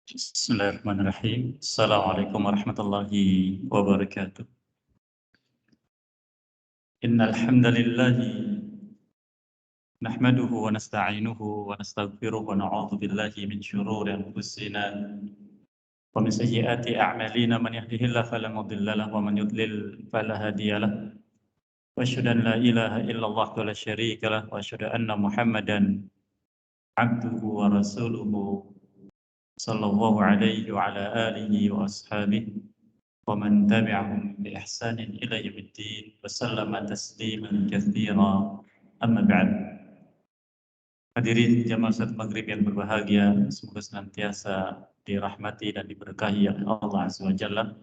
Bismillahirrahmanirrahim. Assalamualaikum warahmatullahi wabarakatuh. Innal hamdalillah nahmaduhu wa nasta'inuhu wa nastaghfiruh wa na'udzu billahi min shururi anfusina wa min sayyiati a'malina man yahdihillahu fala mudilla lahu wa man yudlil fala hadiya lahu. Wa asyhadu an la ilaha illallah wa la syarika lahu wa asyhadu anna Muhammadan abduhu wa rasuluhu sallallahu alaihi wa ala alihi wa ashabihi ومن تبعهم بإحسان إلى يوم الدين وسلم تسليما كثيرا أما بعد. Hadirin jamaah salat maghrib yang berbahagia, semoga senantiasa dirahmati dan diberkahi oleh Allah Azza wa Jalla.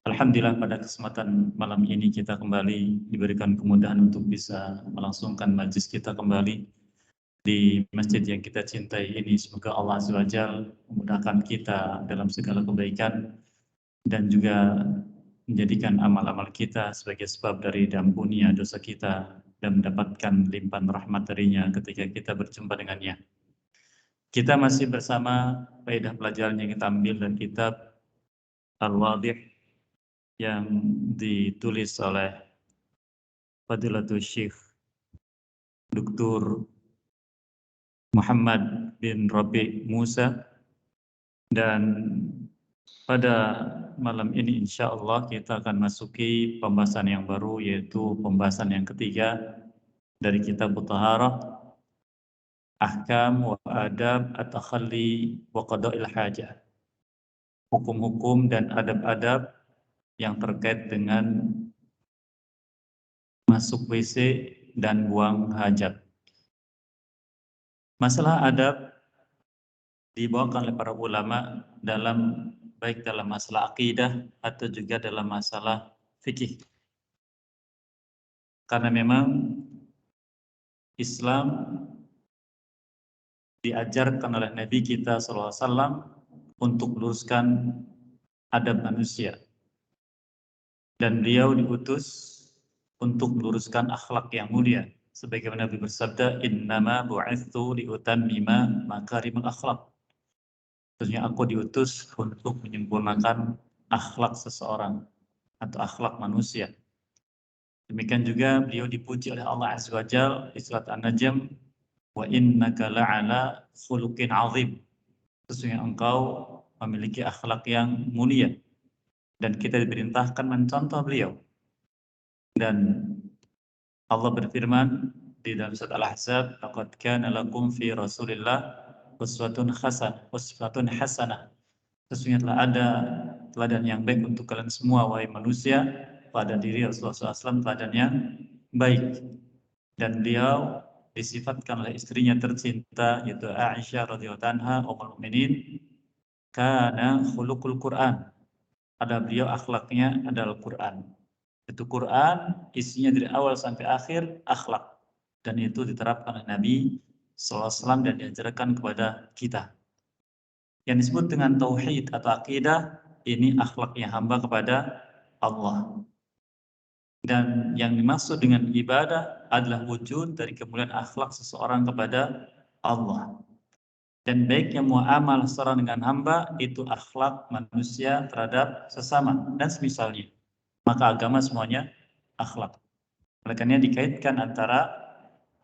Alhamdulillah pada kesempatan malam ini kita kembali diberikan kemudahan untuk bisa melangsungkan majlis kita kembali di masjid yang kita cintai ini. Semoga Allah Azza wa Jalla memudahkan kita dalam segala kebaikan dan juga menjadikan amal-amal kita sebagai sebab dari diampuninya dosa kita dan mendapatkan limpahan rahmat darinya ketika kita berjumpa dengannya. Kita masih bersama faedah pelajaran yang kita ambil dan kitab Al-Wadih yang ditulis oleh Fadilatul Syekh Dr. Muhammad bin Rabi' Musa, dan pada malam ini insya Allah kita akan masuki pembahasan yang baru, yaitu pembahasan yang ketiga dari kitab Thaharah, Ahkam wa Adab At-Takhalli wa Qada'il Hajah. Hukum-hukum dan adab-adab yang terkait dengan masuk WC dan buang hajat. Masalah adab dibawakan oleh para ulama baik dalam masalah akidah atau juga dalam masalah fikih. Karena memang Islam diajarkan oleh Nabi kita SAW untuk meluruskan adab manusia. Dan beliau diutus untuk meluruskan akhlak yang mulia. Sebagaimana Nabi bersabda, "Innama bu'itsu liutammima makarimul akhlak." Maksudnya aku diutus untuk menyempurnakan akhlak seseorang atau akhlak manusia. Demikian juga beliau dipuji oleh Allah Azza wa Jalla di surat An-Najm, "Wa innaka la'ala khuluqin 'azim." Sesungguhnya engkau memiliki akhlak yang mulia, dan kita diperintahkan mencontoh beliau. Dan Allah berfirman di dalam surat Al-Ahzab, "Laqad kana lakum fi Rasulillah uswatun hasanah." Sesungguhnya telah ada teladan yang baik untuk kalian semua, wahai manusia, pada diri Rasulullah SAW teladan yang baik. Dan beliau disifatkan oleh istrinya tercinta, yaitu Aisyah radhiyallahu anha, ummul mukminin, kana khuluqul Quran. Ada beliau akhlaknya adalah Quran. Itu Quran isinya dari awal sampai akhir akhlak, dan itu diterapkan oleh Nabi SAW dan diajarkan kepada kita. Yang disebut dengan tauhid atau akidah, ini akhlaknya hamba kepada Allah. Dan yang dimaksud dengan ibadah adalah wujud dari kemuliaan akhlak seseorang kepada Allah. Dan baiknya muamal seorang dengan hamba itu akhlak manusia terhadap sesama dan semisalnya. Maka agama semuanya akhlak. Oleh karena dikaitkan antara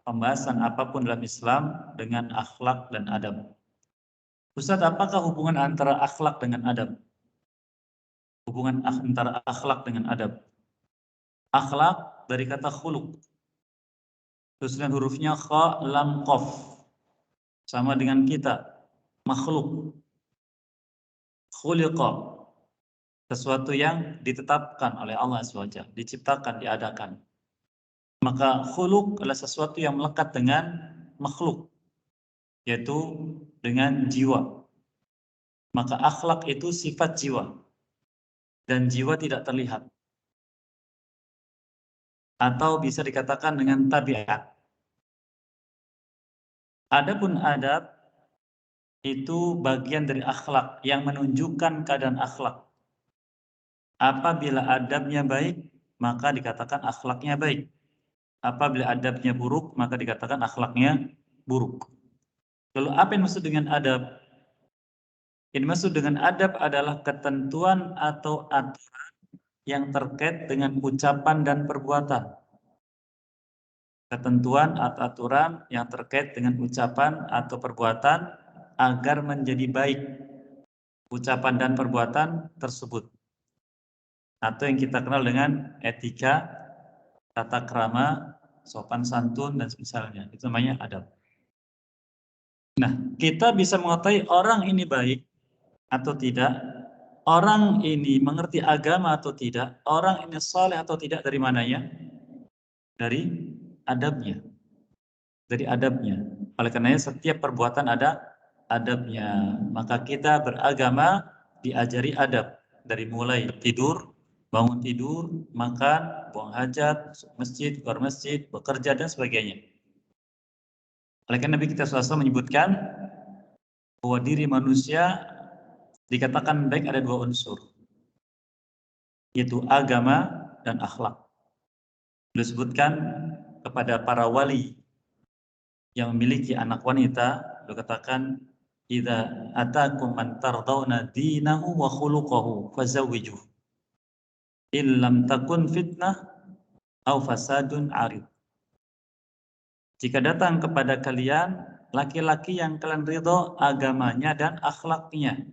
pembahasan apapun dalam Islam dengan akhlak dan adab. Ustaz, apakah hubungan antara akhlak dengan adab? Hubungan antara akhlak dengan adab. Akhlak dari kata khuluq. Tulisan hurufnya kha, lam, qaf. Sama dengan kita, makhluk. Khuliqa. Sesuatu yang ditetapkan oleh Allah SWT, diciptakan, diadakan. Maka khuluq adalah sesuatu yang melekat dengan makhluk, yaitu dengan jiwa. Maka akhlak itu sifat jiwa, dan jiwa tidak terlihat. Atau bisa dikatakan dengan tabiat. Adapun adab itu bagian dari akhlak yang menunjukkan keadaan akhlak. Apabila adabnya baik, maka dikatakan akhlaknya baik. Apabila adabnya buruk, maka dikatakan akhlaknya buruk. Lalu apa yang maksud dengan adab? Yang dimaksud dengan adab adalah ketentuan atau aturan yang terkait dengan ucapan dan perbuatan. Ketentuan atau aturan yang terkait dengan ucapan atau perbuatan agar menjadi baik ucapan dan perbuatan tersebut. Atau yang kita kenal dengan etika, tata krama, sopan santun, dan misalnya. Itu namanya adab. Nah, kita bisa mengetahui orang ini baik atau tidak, orang ini mengerti agama atau tidak, orang ini saleh atau tidak dari mananya? Dari adabnya. Dari adabnya. Oleh karenanya setiap perbuatan ada adabnya. Maka kita beragama diajari adab. Dari mulai tidur, bangun tidur, makan, buang hajat, masjid, keluar masjid, bekerja, dan sebagainya. Oleh karena Nabi kita SAW menyebutkan bahwa diri manusia dikatakan baik ada dua unsur, yaitu agama dan akhlak. Disebutkan kepada para wali yang memiliki anak wanita, beliau katakan, "Idza atakum man tardawna dinahu wa khuluquhu fazawwijuh. Illam takun fitnah aw fasadun arid." Jika datang kepada kalian laki-laki yang kalian ridho agamanya dan akhlaknya,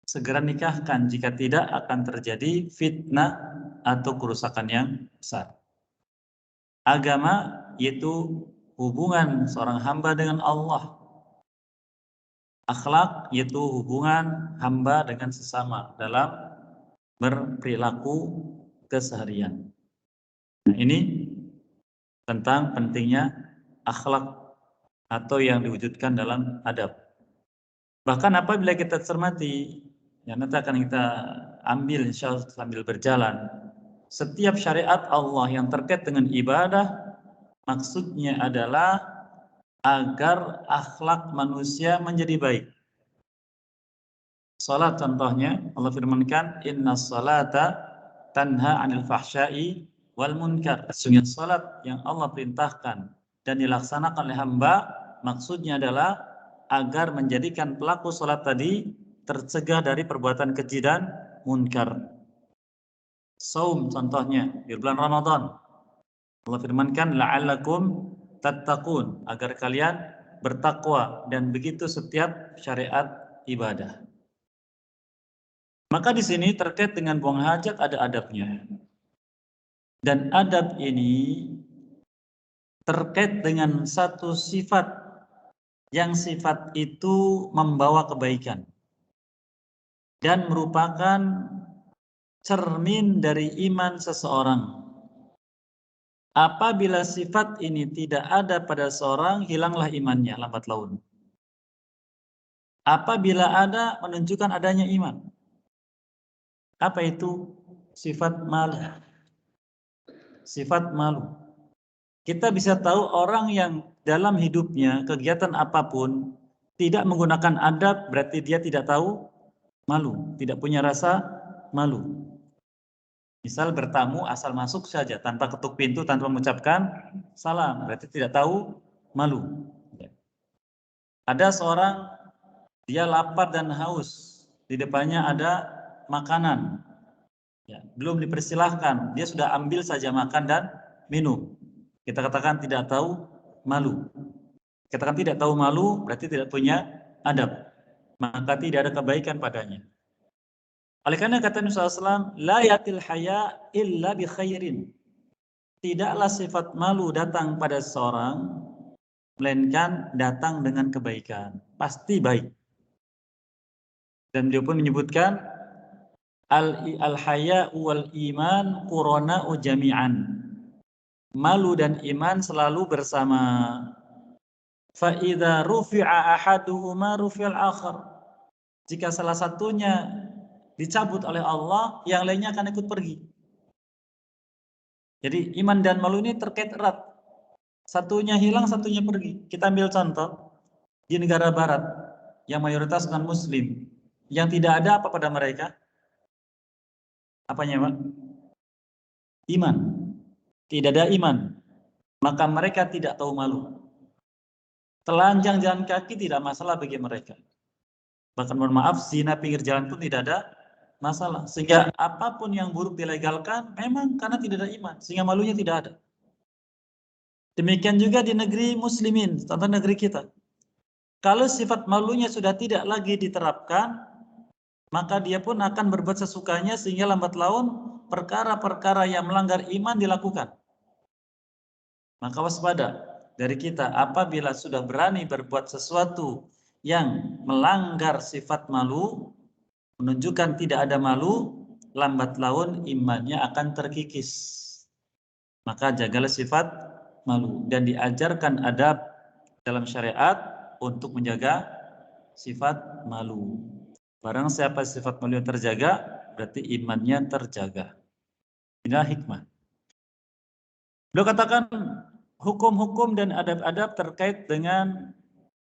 segera nikahkan, jika tidak akan terjadi fitnah atau kerusakan yang besar. Agama yaitu hubungan seorang hamba dengan Allah. Akhlak yaitu hubungan hamba dengan sesama dalam berperilaku keseharian. Nah, ini tentang pentingnya akhlak atau yang diwujudkan dalam adab. Bahkan apabila kita cermati, yang nanti akan kita ambil insya Allah sambil berjalan, setiap syariat Allah yang terkait dengan ibadah, maksudnya adalah agar akhlak manusia menjadi baik. Salat contohnya, Allah firmankan, "Inna salata tanha 'anil fahsya'i wal munkar." Sesungguhnya salat yang Allah perintahkan dan dilaksanakan oleh hamba, maksudnya adalah agar menjadikan pelaku salat tadi tercegah dari perbuatan keji dan munkar. Saum contohnya di bulan Ramadan, Allah firmankan, "La'allakum tattaqun," agar kalian bertakwa, dan begitu setiap syariat ibadah. Maka di sini terkait dengan buang hajat ada adabnya. Dan adab ini terkait dengan satu sifat yang sifat itu membawa kebaikan dan merupakan cermin dari iman seseorang. Apabila sifat ini tidak ada pada seorang, hilanglah imannya lambat laun. Apabila ada, menunjukkan adanya iman. Apa itu? Sifat malu. Sifat malu. Kita bisa tahu orang yang dalam hidupnya, kegiatan apapun, tidak menggunakan adab, berarti dia tidak tahu malu, tidak punya rasa malu. Misal bertamu asal masuk saja, tanpa ketuk pintu, tanpa mengucapkan salam, berarti tidak tahu malu. Ada seorang, dia lapar dan haus, di depannya ada makanan, ya, belum dipersilahkan, dia sudah ambil saja makan dan minum. Kita katakan tidak tahu malu. Katakan tidak tahu malu berarti tidak punya adab, maka tidak ada kebaikan padanya. Oleh karena kata Nabi SAW, la yatil haya illa bi khairin. Tidaklah sifat malu datang pada seorang melainkan datang dengan kebaikan, pasti baik. Dan dia pun menyebutkan al-haya wal iman qurana jami'an. Malu dan iman selalu bersama. Fa idza rufi'a ahaduhuma rufi'al akhar. Jika salah satunya dicabut oleh Allah, yang lainnya akan ikut pergi. Jadi iman dan malu ini terkait erat. Satunya hilang, satunya pergi. Kita ambil contoh di negara barat yang mayoritas non muslim, yang tidak ada apa pada mereka? Apanya, Pak? Iman. Tidak ada iman, maka mereka tidak tahu malu. Telanjang jalan kaki tidak masalah bagi mereka. Bahkan mohon maaf, zina pinggir jalan pun tidak ada masalah. Sehingga apapun yang buruk dilegalkan memang karena tidak ada iman, sehingga malunya tidak ada. Demikian juga di negeri muslimin, contoh negeri kita. Kalau sifat malunya sudah tidak lagi diterapkan, maka dia pun akan berbuat sesukanya sehingga lambat laun perkara-perkara yang melanggar iman dilakukan. Maka waspada dari kita apabila sudah berani berbuat sesuatu yang melanggar sifat malu, menunjukkan tidak ada malu, lambat laun imannya akan terkikis. Maka jagalah sifat malu dan diajarkan adab dalam syariat untuk menjaga sifat malu. Barang siapa sifat malu yang terjaga, berarti imannya terjaga. Inilah hikmah. Beliau katakan hukum-hukum dan adab-adab terkait dengan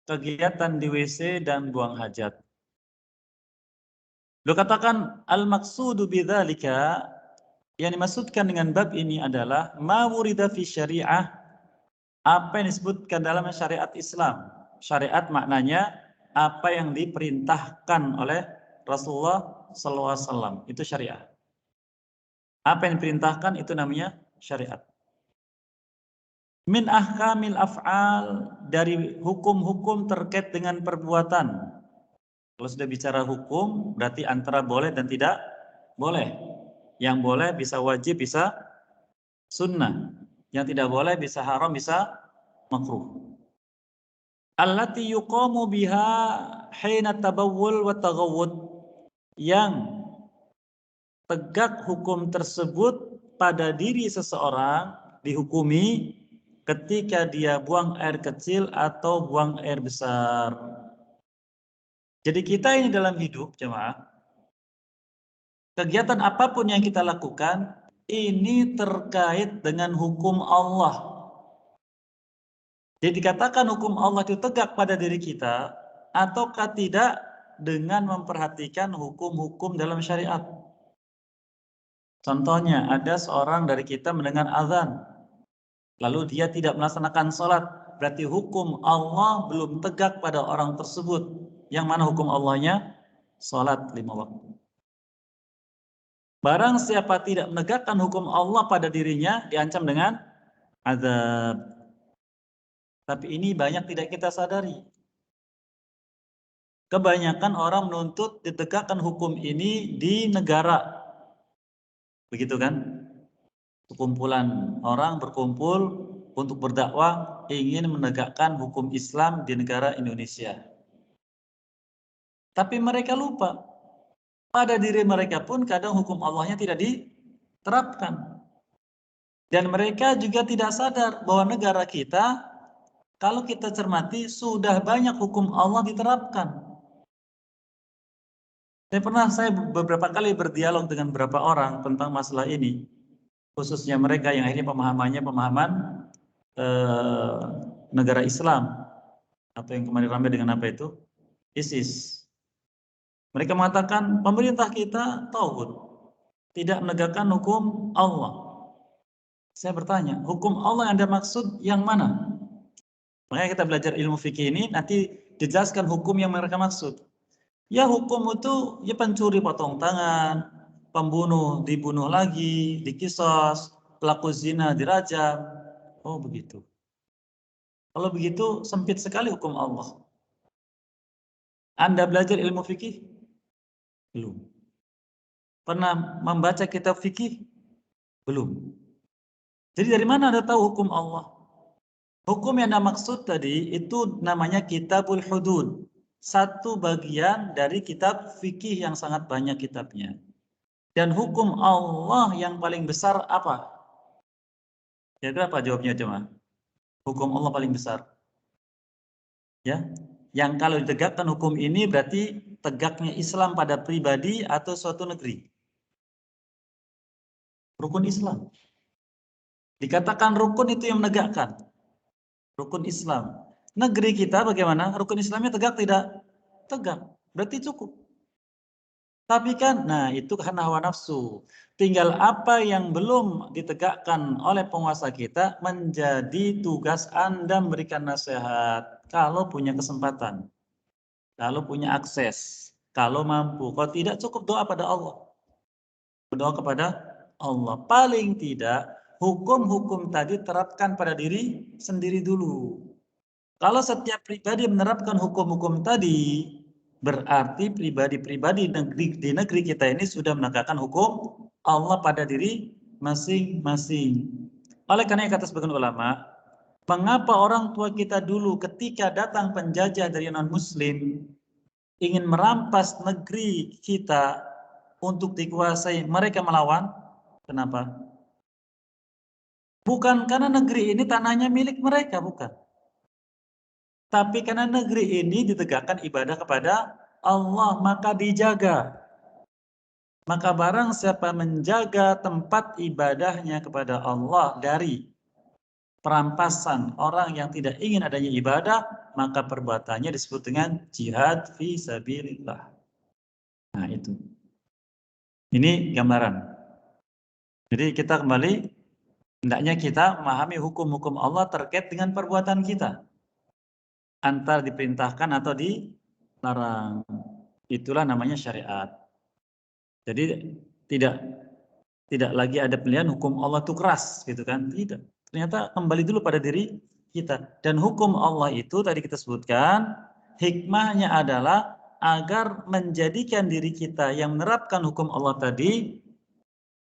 kegiatan di WC dan buang hajat. Beliau katakan al-maqsudu bidzalika, yang dimaksudkan dengan bab ini adalah ma wurida fi syariah, apa yang disebutkan dalam syariat Islam. Syariat maknanya apa yang diperintahkan oleh Rasulullah SAW, itu syariat. Apa yang diperintahkan itu namanya syariat. Min ahkamil af'al, dari hukum-hukum terkait dengan perbuatan. Kalau sudah bicara hukum, berarti antara boleh dan tidak boleh. Yang boleh bisa wajib, bisa sunnah. Yang tidak boleh bisa haram, bisa makruh. Allati yuqamu biha hina tabawwul wa taghawwud, yang tegak hukum tersebut pada diri seseorang dihukumi ketika dia buang air kecil atau buang air besar. Jadi kita ini dalam hidup, jemaah, kegiatan apapun yang kita lakukan, ini terkait dengan hukum Allah. Jadi dikatakan hukum Allah itu tegak pada diri kita, ataukah tidak dengan memperhatikan hukum-hukum dalam syariat. Contohnya, ada seorang dari kita mendengar azan, lalu dia tidak melaksanakan sholat, berarti hukum Allah belum tegak pada orang tersebut. Yang mana hukum Allahnya? Sholat 5 waktu. Barang siapa tidak menegakkan hukum Allah pada dirinya, diancam dengan azab. Tapi ini banyak tidak kita sadari. Kebanyakan orang menuntut ditegakkan hukum ini di negara. Begitu kan? Sekumpulan orang berkumpul untuk berdakwah ingin menegakkan hukum Islam di negara Indonesia. Tapi mereka lupa, pada diri mereka pun kadang hukum Allahnya tidak diterapkan. Dan mereka juga tidak sadar bahwa negara kita, kalau kita cermati, sudah banyak hukum Allah diterapkan. Saya beberapa kali berdialog dengan beberapa orang tentang masalah ini, khususnya mereka yang akhirnya pemahamannya pemahaman negara Islam, atau yang kemarin ramai dengan apa itu? ISIS. Mereka mengatakan pemerintah kita tauhid, tidak menegakkan hukum Allah. Saya bertanya, hukum Allah yang Anda maksud yang mana? Makanya kita belajar ilmu fikih ini, nanti dijelaskan hukum yang mereka maksud. Ya hukum itu, ya pencuri potong tangan, pembunuh dibunuh lagi, dikisos, pelaku zina dirajam. Oh begitu. Kalau begitu sempit sekali hukum Allah. Anda belajar ilmu fikih? Belum. Pernah membaca kitab fikih? Belum. Jadi dari mana Anda tahu hukum Allah? Hukum yang Anda maksud tadi itu namanya Kitabul Hudud. Satu bagian dari kitab fikih yang sangat banyak kitabnya. Dan hukum Allah yang paling besar apa? Ya apa jawabnya cuma? Hukum Allah paling besar. Ya, yang kalau ditegakkan hukum ini berarti tegaknya Islam pada pribadi atau suatu negeri. Rukun Islam. Dikatakan rukun itu yang menegakkan. Rukun Islam. Negeri kita bagaimana? Rukun Islamnya tegak tidak? Tegak. Berarti cukup. Tapi kan, nah itu karena hawa nafsu. Tinggal apa yang belum ditegakkan oleh penguasa kita menjadi tugas Anda memberikan nasihat kalau punya kesempatan. kalau punya akses, kalau mampu. Kalau tidak, cukup doa pada Allah. Berdoa kepada Allah. Paling tidak, hukum-hukum tadi terapkan pada diri sendiri dulu. Kalau setiap pribadi menerapkan hukum-hukum tadi, berarti pribadi-pribadi di negeri kita ini sudah menegakkan hukum Allah pada diri masing-masing. Oleh karena kata sebagian ulama, mengapa orang tua kita dulu ketika datang penjajah dari non-muslim ingin merampas negeri kita untuk dikuasai, mereka melawan? Kenapa? Bukan karena negeri ini tanahnya milik mereka, bukan. Tapi karena negeri ini ditegakkan ibadah kepada Allah, maka dijaga. Maka barang siapa menjaga tempat ibadahnya kepada Allah dari perampasan orang yang tidak ingin adanya ibadah, maka perbuatannya disebut dengan jihad fi sabilillah. Nah, itu. Ini gambaran. Jadi kita kembali, hendaknya kita memahami hukum-hukum Allah terkait dengan perbuatan kita. Antara diperintahkan atau dilarang. Itulah namanya syariat. Jadi tidak lagi ada pilihan hukum Allah itu keras gitu kan. Tidak. Ternyata kembali dulu pada diri kita. Dan hukum Allah itu tadi kita sebutkan, hikmahnya adalah agar menjadikan diri kita yang menerapkan hukum Allah tadi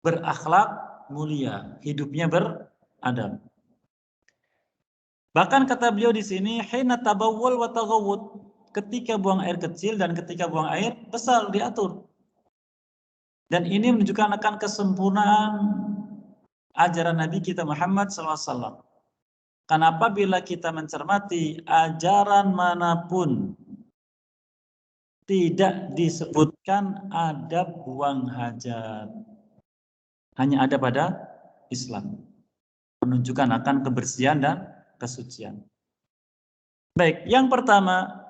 berakhlak mulia, hidupnya beradab. Bahkan kata beliau di sini, hina tabawwal wa taghawwud, ketika buang air kecil dan ketika buang air besar diatur. Dan ini menunjukkan akan kesempurnaan ajaran Nabi kita Muhammad SAW. Karena apabila kita mencermati ajaran manapun tidak disebutkan adab buang hajat. Hanya ada pada Islam. Menunjukkan akan kebersihan dan kesucian. Baik, yang pertama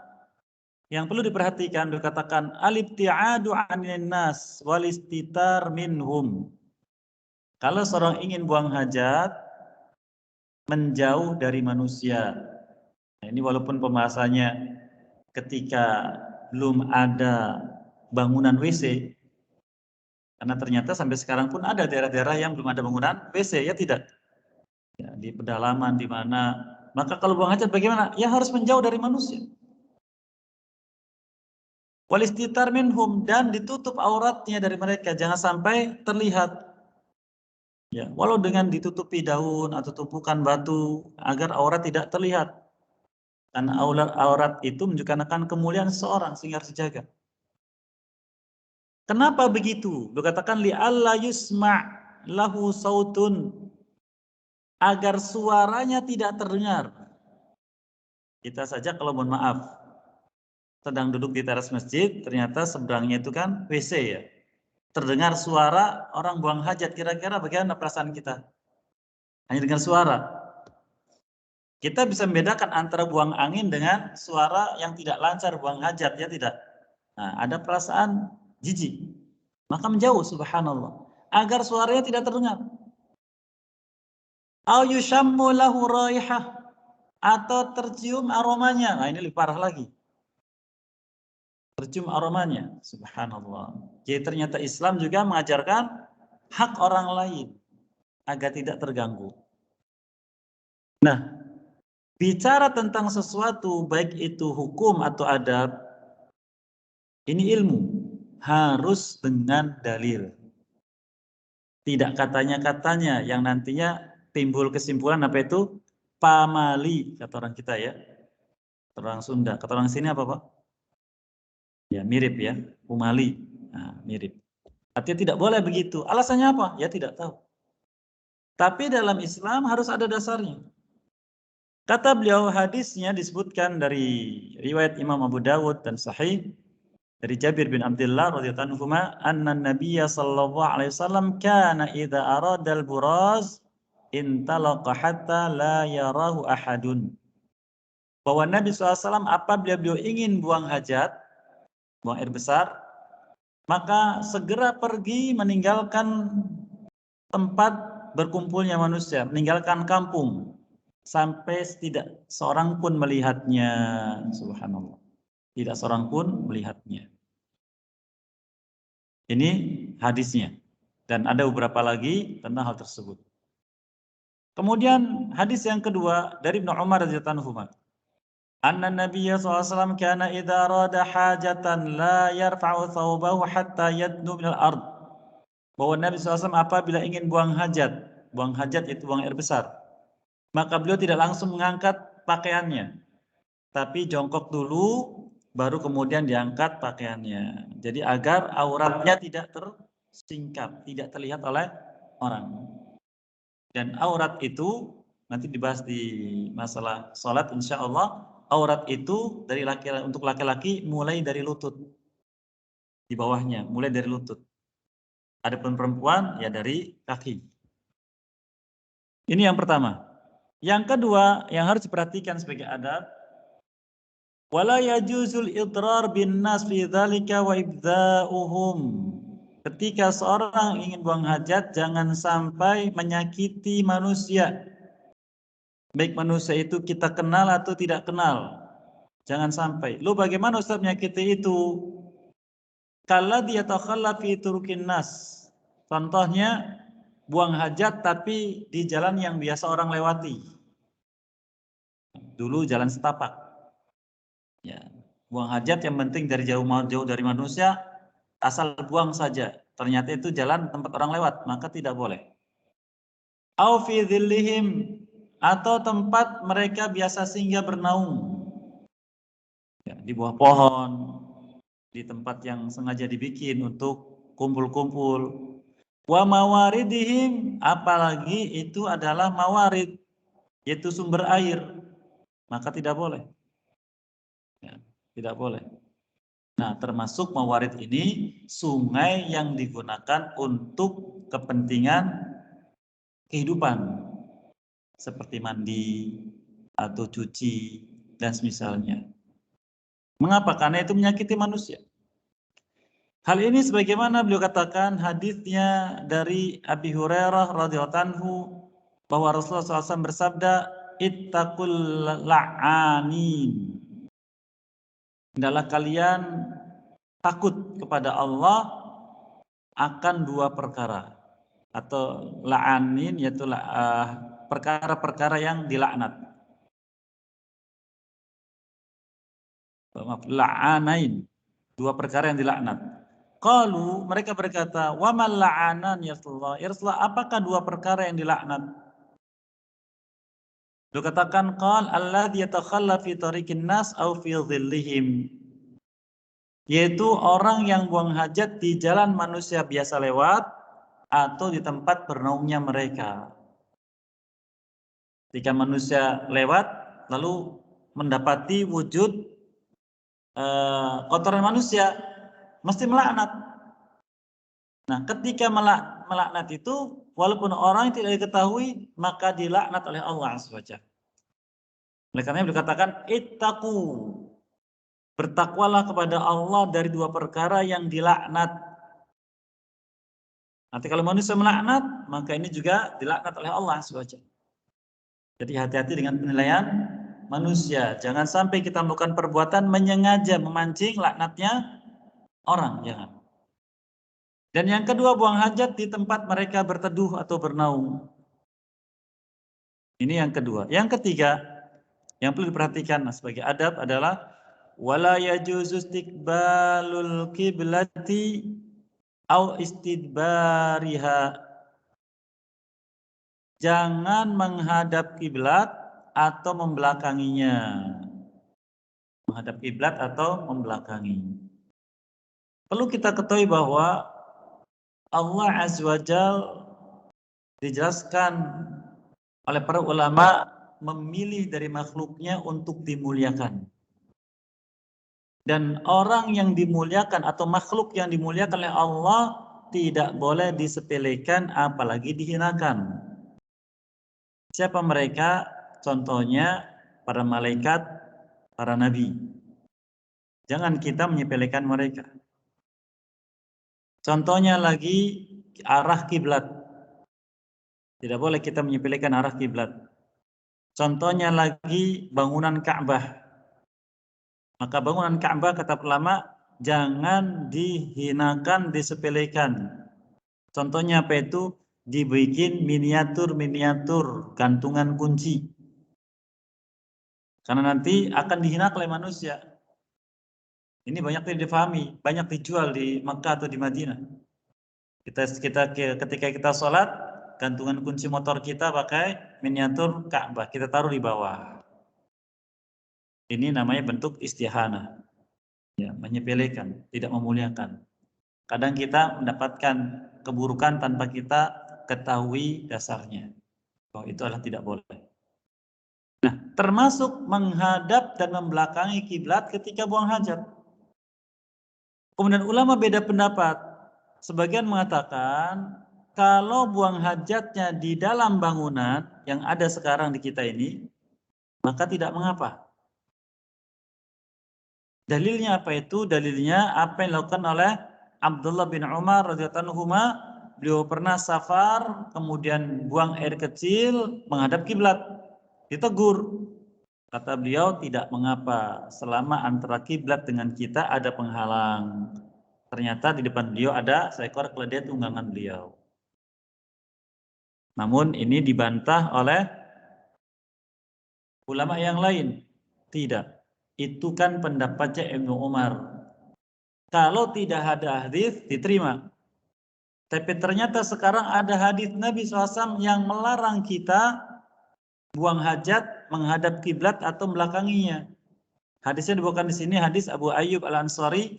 yang perlu diperhatikan dikatakan al-ibti'adu 'anil nas wal istitar minhum. Kalau seorang ingin buang hajat, menjauh dari manusia. Nah, ini walaupun pembahasannya ketika belum ada bangunan WC, karena ternyata sampai sekarang pun ada daerah-daerah yang belum ada bangunan WC, ya tidak? Ya, di pedalaman di mana. Maka kalau buang hajat bagaimana? Ya harus menjauh dari manusia. Walistitar minhum, dan ditutup auratnya dari mereka, jangan sampai terlihat. Ya, walau dengan ditutupi daun atau tumpukan batu agar aurat tidak terlihat. Karena aurat itu menunjukkan akan kemuliaan seseorang sehingga harus dijaga. Kenapa begitu? Dikatakan li'alla yusma' lahu sautun, agar suaranya tidak terdengar. Kita saja kalau mohon maaf sedang duduk di teras masjid, ternyata seberangnya itu kan WC ya. Terdengar suara orang buang hajat, kira-kira bagaimana perasaan kita? Hanya dengar suara. Kita bisa membedakan antara buang angin dengan suara yang tidak lancar buang hajat, ya tidak? Nah, ada perasaan jijik. Maka menjauh, subhanallah. Agar suaranya tidak terdengar. Au yushammu lahu raihah, atau tercium aromanya. Nah, ini lebih parah lagi. Tercium aromanya, subhanallah. Jadi ternyata Islam juga mengajarkan hak orang lain agar tidak terganggu. Nah, bicara tentang sesuatu, baik itu hukum atau adab, ini ilmu, harus dengan dalil. Tidak katanya-katanya yang nantinya timbul kesimpulan apa itu? Pamali, kata orang kita ya. Orang Sunda, kata orang sini apa Pak? Ya mirip ya, umali. Nah, mirip. Artinya tidak boleh begitu. Alasannya apa? Ya tidak tahu. Tapi dalam Islam harus ada dasarnya. Kata beliau, hadisnya disebutkan dari riwayat Imam Abu Dawud dan Sahih dari Jabir bin Abdullah radhiyallahu anhu, anna Nabiyya sallallahu alaihi wasallam kana idza arada al-buraz intalaqa hatta la yarahu ahadun. Bahwa Nabi SAW apabila beliau ingin buang hajat, buang air besar, maka segera pergi meninggalkan tempat berkumpulnya manusia, meninggalkan kampung, sampai tidak seorang pun melihatnya. Subhanallah. Tidak seorang pun melihatnya. Ini hadisnya. Dan ada beberapa lagi tentang hal tersebut. Kemudian hadis yang kedua dari Ibnu Umar radhiyallahu anhu. Anna Nabiyya SAW kana idza arada hajatan la yarfa'u thawbahu hatta yadnu minal ard. Bahwa Nabi SAW apabila ingin buang hajat itu buang air besar, maka beliau tidak langsung mengangkat pakaiannya, tapi jongkok dulu, baru kemudian diangkat pakaiannya. Jadi agar auratnya tidak tersingkap, tidak terlihat oleh orang. Dan aurat itu nanti dibahas di masalah sholat, insya Allah. Aurat itu untuk laki-laki mulai dari lutut, di bawahnya mulai dari lutut. Adapun perempuan ya dari kaki. Ini yang pertama. Yang kedua yang harus diperhatikan sebagai adab, wala yajuzul idrar bin nas fi dzalika wa ibdza'uhum. Ketika seorang ingin buang hajat, jangan sampai menyakiti manusia. Baik manusia itu kita kenal atau tidak kenal. Jangan sampai. Lu bagaimana Ustaz menyakiti itu? Kalla dia takhalla fi turukin nas. Contohnya buang hajat tapi di jalan yang biasa orang lewati. Dulu jalan setapak. Ya, buang hajat yang penting dari jauh dari manusia, asal buang saja. Ternyata itu jalan tempat orang lewat, maka tidak boleh. Au fi dhillihim, atau tempat mereka biasa singgah bernaung. Ya, di bawah pohon, di tempat yang sengaja dibikin untuk kumpul-kumpul. Wa mawaridihim, apalagi itu adalah mawarid, yaitu sumber air, maka tidak boleh. Ya, tidak boleh. Nah, termasuk mawarid ini sungai yang digunakan untuk kepentingan kehidupan, seperti mandi atau cuci dan semisalnya. Mengapa? Karena itu menyakiti manusia. Hal ini sebagaimana beliau katakan hadisnya dari Abi Hurairah radhiyallahu anhu bahwa Rasulullah SAW bersabda, ittaqul la'anin. Hendaklah kalian takut kepada Allah akan dua perkara, atau la'anin yaitu perkara-perkara yang dilaknat. Maaf, la'anain, dua perkara yang dilaknat. Qalu, mereka berkata, wa mal la'anan ya Rasulullah? Ya Rasulullah, apakah dua perkara yang dilaknat? Beliau katakan, qal alladzi yatakhalla fi tariqin nas au fi dhillihim. Yaitu orang yang buang hajat di jalan manusia biasa lewat atau di tempat bernaungnya mereka. Ketika manusia lewat lalu mendapati wujud kotoran manusia, mesti melaknat. Nah, ketika melaknat itu, walaupun orang tidak diketahui, maka dilaknat oleh Allah SWT. Oleh karena dikatakan, ittaqu, bertakwalah kepada Allah dari dua perkara yang dilaknat. Nanti kalau manusia melaknat, maka ini juga dilaknat oleh Allah SWT. Jadi hati-hati dengan penilaian manusia. Jangan sampai kita melakukan perbuatan menyengaja memancing laknatnya orang, jangan. Dan yang kedua, buang hajat di tempat mereka berteduh atau bernaung. Ini yang kedua. Yang ketiga, yang perlu diperhatikan sebagai adab adalah wala yajuzu istiqbalul qiblati au istidbariha. Jangan menghadap kiblat atau membelakanginya. Menghadap kiblat atau membelakangi. Perlu kita ketahui bahwa Allah Azza wa Jalla dijelaskan oleh para ulama memilih dari makhluknya untuk dimuliakan. Dan orang yang dimuliakan atau makhluk yang dimuliakan oleh Allah tidak boleh disepelekan apalagi dihinakan. Siapa mereka? Contohnya para malaikat, para nabi. Jangan kita menyepelekan mereka. Contohnya lagi arah kiblat. Tidak boleh kita menyepelekan arah kiblat. Contohnya lagi bangunan Ka'bah. Maka bangunan Ka'bah kata ulama jangan dihinakan, disepelekan. Contohnya apa itu? Dibikin miniatur-miniatur gantungan kunci. Karena nanti akan dihina oleh manusia. Ini banyak yang difahami, banyak dijual di Makkah atau di Madinah. Ketika kita sholat, gantungan kunci motor kita pakai miniatur Ka'bah, kita taruh di bawah. Ini namanya bentuk istihana, ya, menyepelekan, tidak memuliakan. Kadang kita mendapatkan keburukan tanpa kita ketahui dasarnya. Oh, itu adalah tidak boleh. Nah, termasuk menghadap dan membelakangi kiblat ketika buang hajat. Kemudian ulama beda pendapat. Sebagian mengatakan kalau buang hajatnya di dalam bangunan yang ada sekarang di kita ini, maka tidak mengapa. Dalilnya apa itu? Dalilnya apa yang dilakukan oleh Abdullah bin Umar radhiyallahu anhu. Beliau pernah safar, kemudian buang air kecil menghadap kiblat. Ditegur. Kata beliau, tidak mengapa selama antara kiblat dengan kita ada penghalang. Ternyata di depan beliau ada seekor keledai tunggangan beliau. Namun ini dibantah oleh ulama yang lain. Tidak. Itu kan pendapatnya Ibnu Umar. Kalau tidak ada hadis diterima. Tapi ternyata sekarang ada hadis Nabi SAW yang melarang kita buang hajat menghadap kiblat atau belakanginya. Hadisnya dibawakan di sini hadis Abu Ayyub Al-Ansari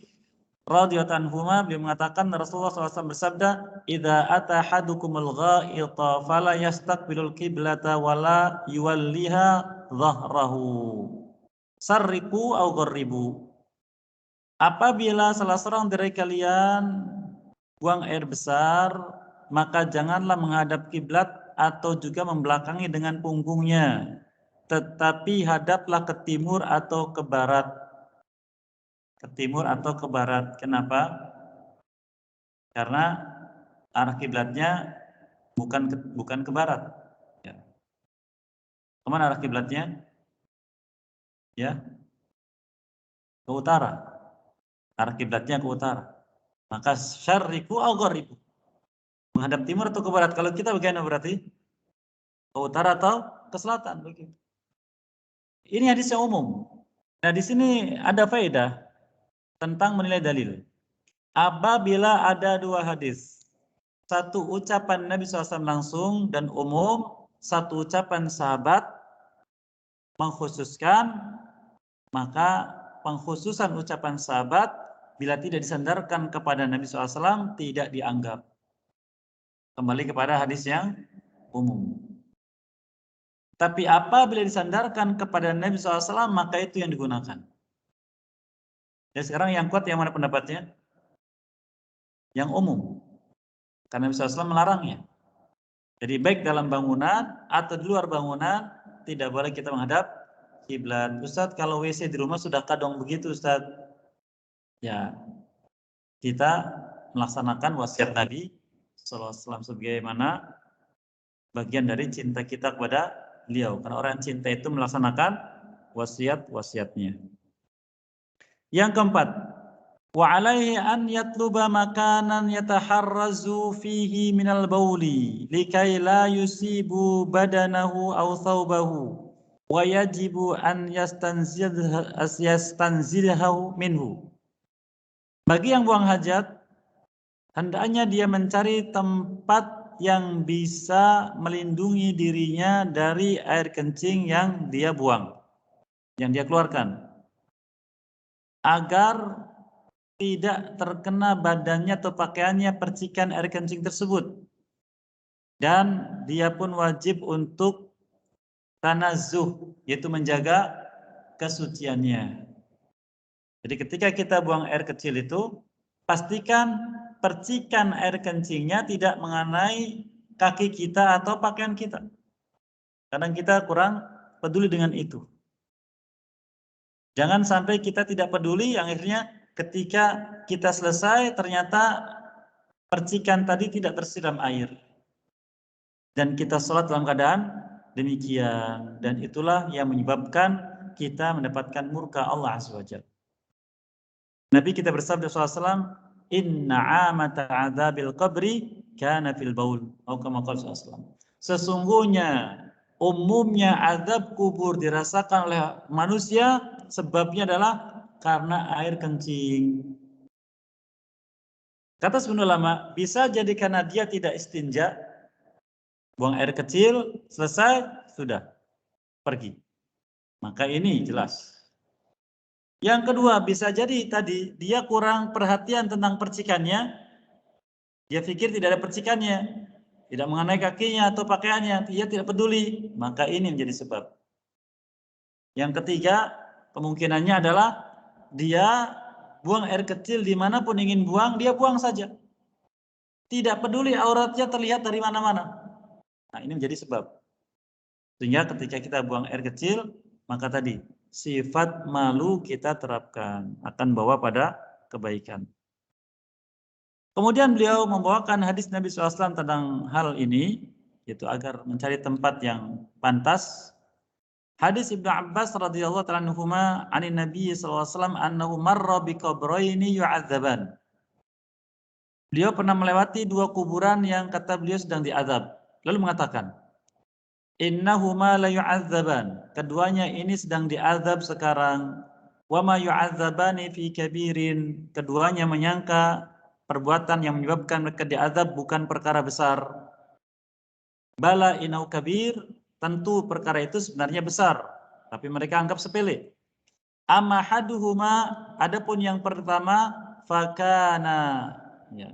radhiyallahu anhu, beliau mengatakan Rasulullah SAW bersabda, "Idza ata hadukumul gha'ita fala yastaqbilul qiblata wala yuwalliha dhahrahu. Sarriqu au gharribu." Apabila salah seorang dari kalian buang air besar, maka janganlah menghadap kiblat atau juga membelakangi dengan punggungnya, tetapi hadaplah ke timur atau ke barat. Ke timur atau ke barat. Kenapa? Karena arah kiblatnya bukan ke barat. Ya. Kemana arah kiblatnya? Ya, ke utara. Arah kiblatnya ke utara. Maka syarriku au gharibu. Menghadap timur atau ke barat? Kalau kita bagaimana berarti? Ke utara atau ke selatan begitu. Ini hadis yang umum. Nah, di sini ada faedah tentang menilai dalil. Apabila ada dua hadis, satu ucapan Nabi SAW langsung dan umum, satu ucapan sahabat mengkhususkan, maka pengkhususan ucapan sahabat bila tidak disandarkan kepada Nabi SAW tidak dianggap. Kembali kepada hadis yang umum. Tapi apabila disandarkan kepada Nabi SAW maka itu yang digunakan. Dan sekarang yang kuat yang mana pendapatnya? Yang umum. Karena Nabi SAW melarangnya. Jadi baik dalam bangunan atau di luar bangunan tidak boleh kita menghadap kiblat. Ustaz, kalau WC di rumah sudah kadang begitu Ustaz. Ya, kita melaksanakan wasiat Nabi SAW sebagaimana bagian dari cinta kita kepada beliau. Karena orang yang cinta itu melaksanakan wasiat-wasiatnya. Yang keempat, wa alaihi an yatluba makanan yataharrazu fihi minal bauli likai la yusibu badanahu aw thawbahu wa yajibu an yastanzilhahu minhu. Bagi yang buang hajat, hendaknya dia mencari tempat yang bisa melindungi dirinya dari air kencing yang dia buang, yang dia keluarkan, agar tidak terkena badannya atau pakaiannya percikan air kencing tersebut. Dan dia pun wajib untuk tanazuh, yaitu menjaga kesuciannya. Jadi ketika kita buang air kecil itu, pastikan percikan air kencingnya tidak mengenai kaki kita atau pakaian kita. Kadang kita kurang peduli dengan itu. Jangan sampai kita tidak peduli, yang akhirnya ketika kita selesai ternyata percikan tadi tidak tersiram air. Dan kita sholat dalam keadaan demikian. Dan itulah yang menyebabkan kita mendapatkan murka Allah Azza wa Jalla. Nabi kita bersabda SAW, inna amata adzabil qabri kana fil baul. Atau kama qala SAW. Sesungguhnya umumnya azab kubur dirasakan oleh manusia sebabnya adalah karena air kencing. Kata sebenarnya ulama, bisa jadi karena dia tidak istinja, buang air kecil, selesai, sudah, pergi. Maka ini jelas. Yang kedua, bisa jadi tadi dia kurang perhatian tentang percikannya, dia pikir tidak ada percikannya, tidak mengenai kakinya atau pakaiannya, dia tidak peduli, maka ini menjadi sebab. Yang ketiga, kemungkinannya adalah dia buang air kecil dimanapun ingin buang, dia buang saja. Tidak peduli auratnya terlihat dari mana-mana. Nah, ini menjadi sebab. Sehingga ketika kita buang air kecil, maka tadi sifat malu kita terapkan, akan bawa pada kebaikan. Kemudian beliau membawakan hadis Nabi SAW tentang hal ini, yaitu agar mencari tempat yang pantas. Hadis Ibnu Abbas radhiyallahu ta'ala anhuma anin Nabi SAW annahu marra biqabraini yu'adzaban. Beliau pernah melewati dua kuburan yang kata beliau sedang diazab. Lalu mengatakan, innahuma la yu'adzaban. Keduanya ini sedang diazab sekarang. Wa ma yu'adzabani fi kabirin. Keduanya menyangka perbuatan yang menyebabkan mereka diazab bukan perkara besar. Bala inau kabir. Tentu perkara itu sebenarnya besar, tapi mereka anggap sepele. Amma haduhuma, adapun yang pertama, fakana, ya,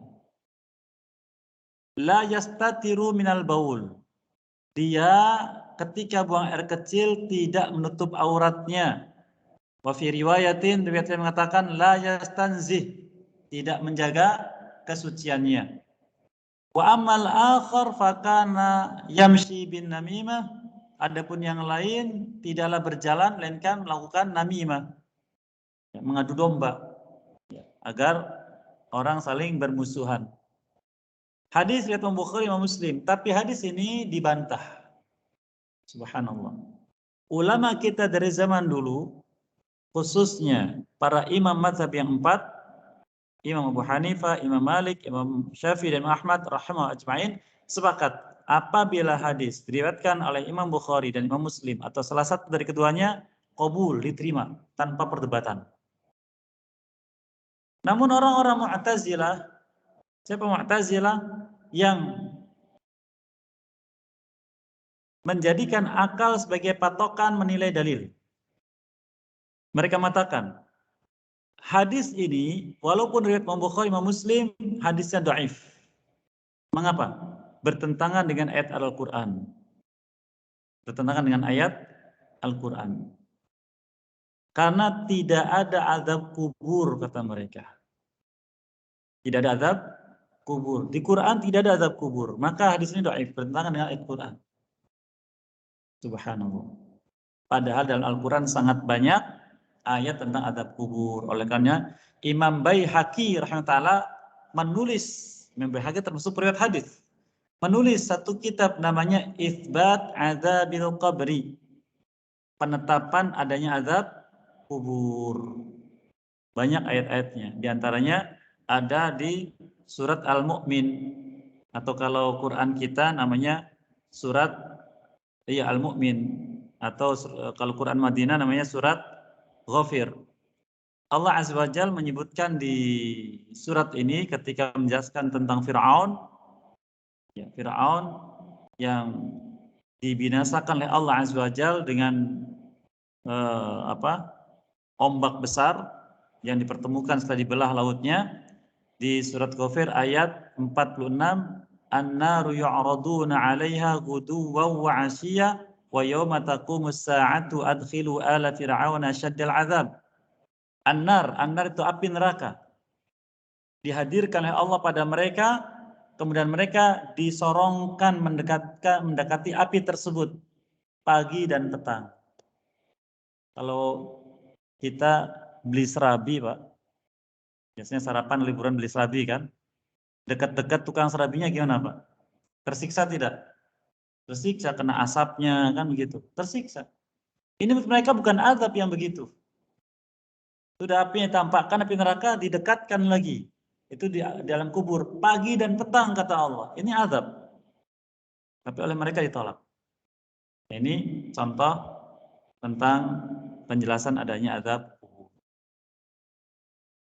la yastatiru minal baul. Dia ketika buang air kecil tidak menutup auratnya. Wa fi riwayatin, riwayat yang mengatakan la yastanzih, tidak menjaga kesuciannya. Wa ammal akhar fakana yamshi bin namimah. Adapun yang lain tidaklah berjalan melainkan melakukan namimah, mengadu domba, agar orang saling bermusuhan. Hadis riwayat Bukhari Imam Muslim, tapi hadis ini dibantah. Subhanallah. Ulama kita dari zaman dulu, khususnya para imam mazhab yang 4, Imam Abu Hanifah, Imam Malik, Imam Syafi'i dan Ahmad rahimahullah ajma'in, sepakat apabila hadis diriwayatkan oleh Imam Bukhari dan Imam Muslim atau salah satu dari keduanya, qabul, diterima tanpa perdebatan. Namun orang-orang Mu'tazilah, siapa Mu'tazilah yang menjadikan akal sebagai patokan menilai dalil. Mereka mengatakan, hadis ini walaupun riwayat Imam Bukhari, Imam Muslim, hadisnya dhaif. Mengapa? Bertentangan dengan ayat Al-Quran. Bertentangan dengan ayat Al-Quran. Karena tidak ada azab kubur, kata mereka. Tidak ada azab kubur. Di Quran tidak ada azab kubur. Maka hadis ini dhaif, bertentangan dengan ayat Quran. Subhanallah. Padahal dalam Al-Quran sangat banyak ayat tentang azab kubur. Oleh karena Imam Baihaqi rahimahullah menulis, Imam Baihaqi termasuk periwayat hadis, menulis satu kitab namanya Itsbat Adzabil Qabri. Penetapan adanya azab kubur. Banyak ayat-ayatnya. Di antaranya ada di surat Al-Mu'min, atau kalau Quran kita namanya surat Al-Mu'min, atau kalau Quran Madinah namanya surat Ghafir. Allah Azza wa Jalla menyebutkan di surat ini ketika menjelaskan tentang Fir'aun, Fir'aun yang dibinasakan oleh Allah Azza wa Jalla dengan ombak besar yang dipertemukan setelah dibelah lautnya. Di surat Ghafir ayat 46, an-naru yu'raduna 'alaiha ghuduwwan wa 'ashiyya wa yawma taqumus sa'atu adkhilu ala fir'auna asyaddal 'adzab. An-nar itu api neraka. Dihadirkan oleh Allah pada mereka, kemudian mereka disorongkan mendekati api tersebut pagi dan petang. Kalau kita beli serabi, Pak, biasanya sarapan liburan beli serabi kan, dekat-dekat tukang serabinya gimana, Pak? Tersiksa tidak? Tersiksa, kena asapnya kan begitu, tersiksa. Ini mereka bukan azab yang begitu. Sudah api yang tampakkan, api neraka didekatkan lagi. Itu di dalam kubur pagi dan petang kata Allah. Ini azab. Tapi oleh mereka ditolak. Ini contoh tentang penjelasan adanya azab kubur.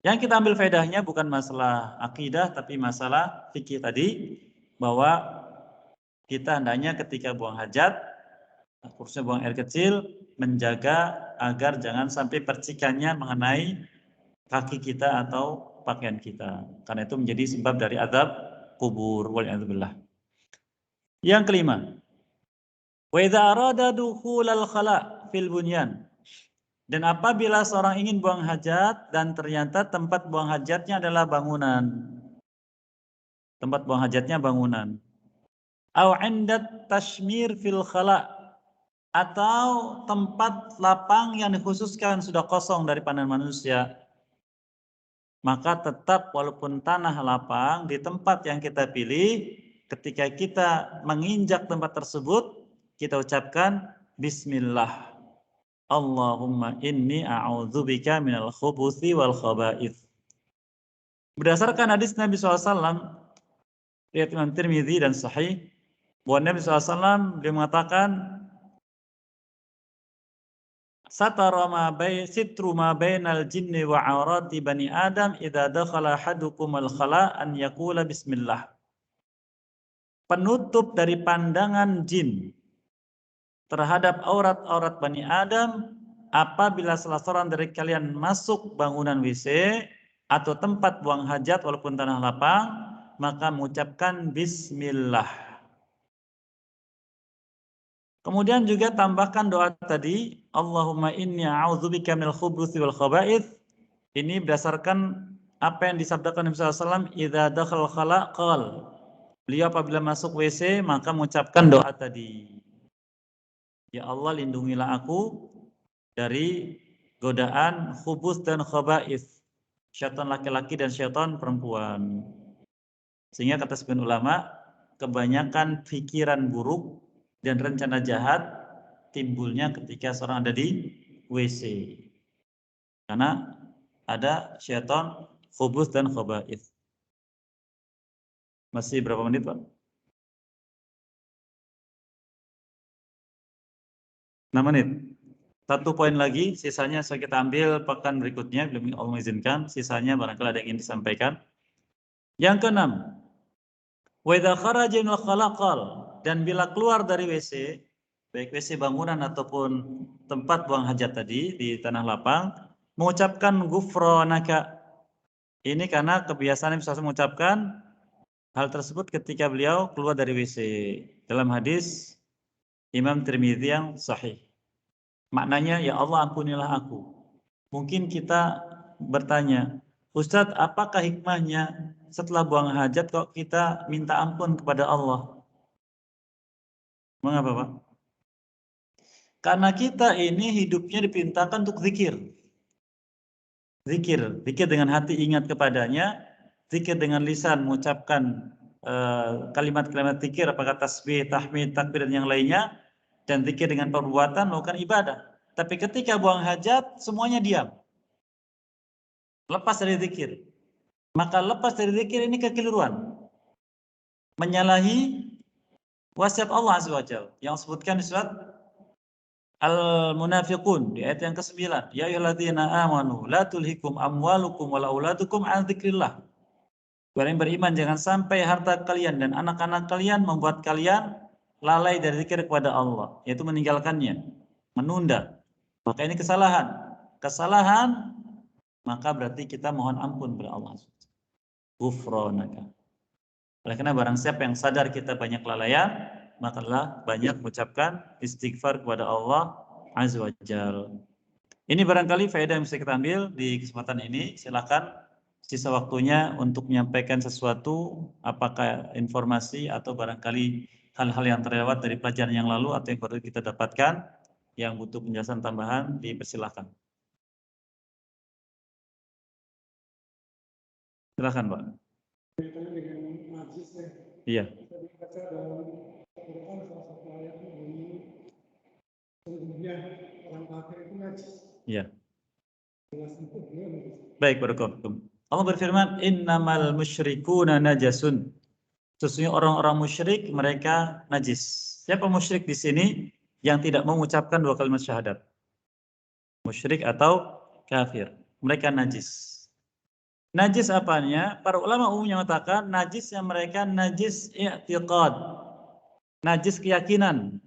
Yang kita ambil faedahnya bukan masalah akidah tapi masalah fikih tadi, bahwa kita hendaknya ketika buang hajat, khususnya buang air kecil, menjaga agar jangan sampai percikannya mengenai kaki kita atau pakaian kita. Karena itu menjadi sebab dari azab kubur. Wal'iyadzubillah. Yang kelima, wa idza arada dukhulal khala fil bunyan. Dan apabila seorang ingin buang hajat dan ternyata tempat buang hajatnya adalah bangunan. Tempat buang hajatnya bangunan. Au 'indat tashmir fil khala, atau tempat lapang yang dikhususkan sudah kosong dari pandangan manusia, maka tetap walaupun tanah lapang di tempat yang kita pilih, ketika kita menginjak tempat tersebut, kita ucapkan Bismillah. Allahumma inni a'udzubika minal khubuthi wal khaba'ith. Berdasarkan hadis Nabi SAW, riwayat Imam Tirmidzi dan Sahih, bahwa Nabi SAW beliau mengatakan, sitru ma bainal jinni wa aurati bani Adam idza dakhala ahadukum al khala an yaqula bismillah. Penutup dari pandangan jin terhadap aurat-aurat Bani Adam apabila salah seorang dari kalian masuk bangunan WC atau tempat buang hajat walaupun tanah lapang, maka mengucapkan bismillah. Kemudian juga tambahkan doa tadi, Allahumma inni a'udzubika minal khubuthi wal khaba'ith. Ini berdasarkan apa yang disabdakan Nabi SAW, idza dakhal khala qal. Beliau apabila masuk WC maka mengucapkan doa tadi. Ya Allah, lindungilah aku dari godaan khubus dan khaba'ith, syaitan laki-laki dan syaitan perempuan. Sehingga kata sebagian ulama, kebanyakan pikiran buruk dan rencana jahat timbulnya ketika seorang ada di WC. Karena ada syaitan khubus dan khaba'ith. Masih berapa menit, Pak? 6 menit. Satu poin lagi, sisanya saya kita ambil pekan berikutnya, belum Allah mengizinkan. Sisanya barangkali ada yang ingin disampaikan. Yang keenam, wa idza kharaja min khalaqal, dan bila keluar dari WC, baik WC bangunan ataupun tempat buang hajat tadi di tanah lapang, mengucapkan ghufranaka. Ini karena kebiasaan Nabi SAW mengucapkan hal tersebut ketika beliau keluar dari WC. Dalam hadis Imam Tirmidzi yang sahih. Maknanya, ya Allah ampunilah aku. Mungkin kita bertanya, Ustadz, apakah hikmahnya setelah buang hajat kok kita minta ampun kepada Allah? Mengapa, Pak? Karena kita ini hidupnya diperintahkan untuk zikir. Zikir dengan hati ingat kepadanya, zikir dengan lisan mengucapkan kalimat-kalimat zikir, apakah tasbih, tahmid, takbir dan yang lainnya, dan zikir dengan perbuatan melakukan ibadah. Tapi ketika buang hajat semuanya diam. Lepas dari zikir. Maka lepas dari zikir ini kekeliruan. Menyalahi wasiat Allah Azza wa Jalla yang disebutkan di surat Al-Munafiqun di ayat yang ke-9. Ya ayyuhalladzina amanu la tulhikum amwalukum wala auladukum an dzikrillah. Orang yang beriman, jangan sampai harta kalian dan anak-anak kalian membuat kalian lalai dari zikir kepada Allah, yaitu meninggalkannya, menunda. Maka ini kesalahan. Kesalahan, maka berarti kita mohon ampun kepada Allah. Ghufranaka. Oleh karena barang siapa yang sadar kita banyak kelalaian, maka banyak mengucapkan istighfar kepada Allah Azza wa Jalla. Ini barangkali faedah yang bisa kita ambil di kesempatan ini. Silakan sisa waktunya untuk menyampaikan sesuatu, apakah informasi atau barangkali hal-hal yang terlewat dari pelajaran yang lalu atau yang baru kita dapatkan yang butuh penjelasan tambahan, dipersilakan. Silakan, Pak. Iya. Sesungguhnya orang Ya. Baik, barakallahu. Allah berfirman, innamal musyrikuna najasun. Sesungguhnya orang-orang musyrik mereka najis. Siapa musyrik di sini yang tidak mengucapkan dua kalimat syahadat? Musyrik atau kafir. Mereka najis. Najis apanya? Para ulama umumnya mengatakan najis yang mereka najis i'tiqad. Najis keyakinan.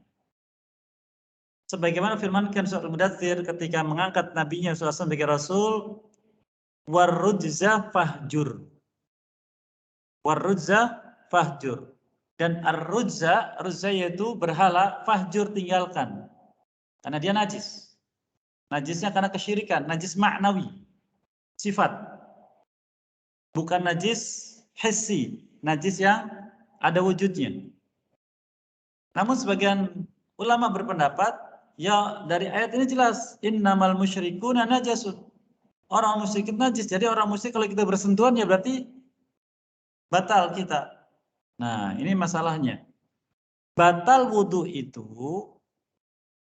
Sebagaimana firmankan surah Al-Mudaththir ketika mengangkat nabinya SAW sebagai rasul, warrujza fahjur. Warrujza fahjur. Dan ar-rujza, rujza yaitu berhala, fahjur tinggalkan. Karena dia najis. Najisnya karena kesyirikan, najis maknawi. Sifat. Bukan najis hissi, najis yang ada wujudnya. Namun sebagian ulama berpendapat, ya dari ayat ini jelas, innamal musyrikuna najasun. Orang musyrik najis. Jadi orang musyrik kalau kita bersentuhan ya berarti batal kita. Nah, ini masalahnya. Batal wudhu itu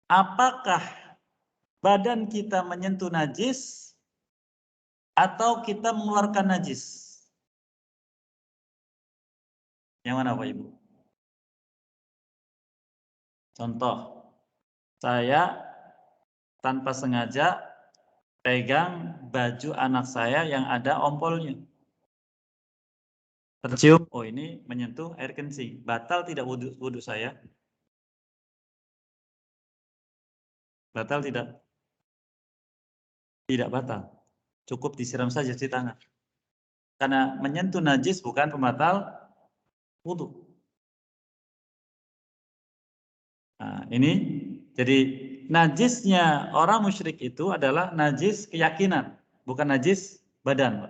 apakah badan kita menyentuh najis atau kita mengeluarkan najis? Yang mana Pak Ibu? Contoh, saya tanpa sengaja pegang baju anak saya yang ada ompolnya. Tercium, oh ini menyentuh air kencing. Batal tidak wudhu saya? Batal tidak? Tidak batal. Cukup disiram saja di tangan. Karena menyentuh najis bukan pembatal wudhu. Nah, ini jadi najisnya orang musyrik itu adalah najis keyakinan, bukan najis badan.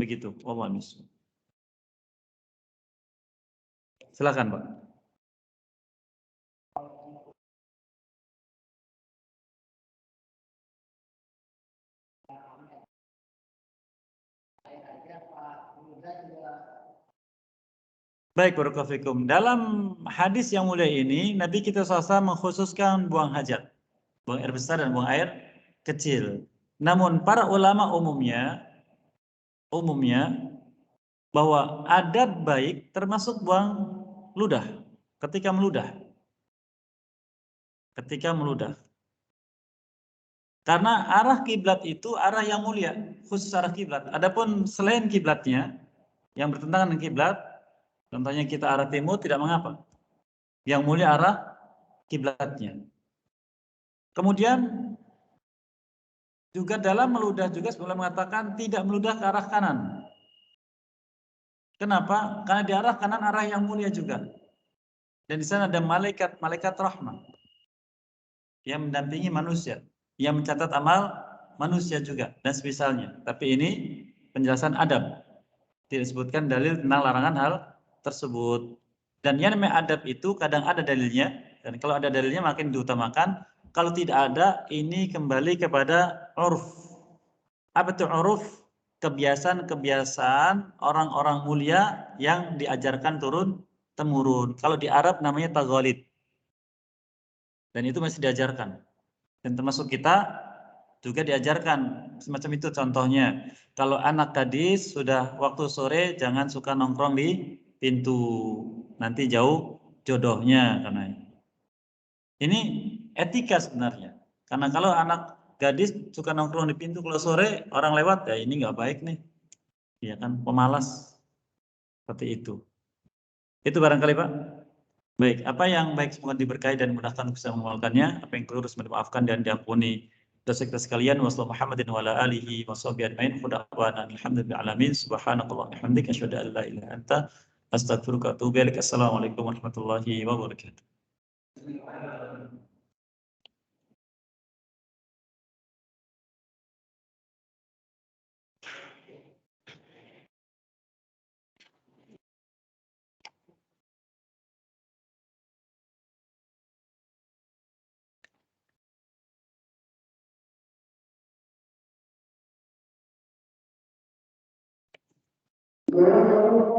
Begitu. Wallahu a'lam. Silakan, Pak. Baik, barakallahu fikum. Dalam hadis yang mulia ini, Nabi kita SAW mengkhususkan buang hajat, buang air besar dan buang air kecil. Namun para ulama umumnya bahwa adab baik termasuk buang ludah ketika meludah. Ketika meludah. Karena arah kiblat itu arah yang mulia, khusus arah kiblat. Adapun selain kiblatnya yang bertentangan dengan kiblat, contohnya kita arah timur tidak mengapa. Yang mulia arah kiblatnya. Kemudian juga dalam meludah juga sebelum mengatakan tidak meludah ke arah kanan. Kenapa? Karena di arah kanan arah yang mulia juga. Dan di sana ada malaikat rahmat yang mendampingi manusia, yang mencatat amal manusia juga dan semisalnya. Tapi ini penjelasan adab. Tidak disebutkan dalil tentang larangan hal tersebut. Dan yang namanya adab itu kadang ada dalilnya, dan kalau ada dalilnya makin diutamakan. Kalau tidak ada, ini kembali kepada uruf. Apa itu uruf? Kebiasaan-kebiasaan orang-orang mulia yang diajarkan turun temurun. Kalau di Arab namanya taghalid. Dan itu masih diajarkan. Dan termasuk kita juga diajarkan semacam itu. Contohnya, kalau anak gadis sudah waktu sore jangan suka nongkrong di pintu, nanti jauh jodohnya. Karena ini etika sebenarnya. Karena kalau anak gadis suka nongkrong di pintu kalau sore orang lewat, ya ini nggak baik nih, ya kan, pemalas seperti itu. Itu barangkali Pak. Baik, apa yang baik semoga diberkahi dan mudahkan bisa mengamalkannya. Apa yang keliru harus dimaafkan dan diampuni dosa kita sekalian. Wassalamualaikum Muhammadin wa ala alihi wa sahbihi ajmain. Alhamdulillah alamin. Subhanakallah hamdika asyhadu an la ilaha illa anta astaghfiruka wa atubu ilaik. Assalamualaikum warahmatullahi wabarakatuh. Gracias.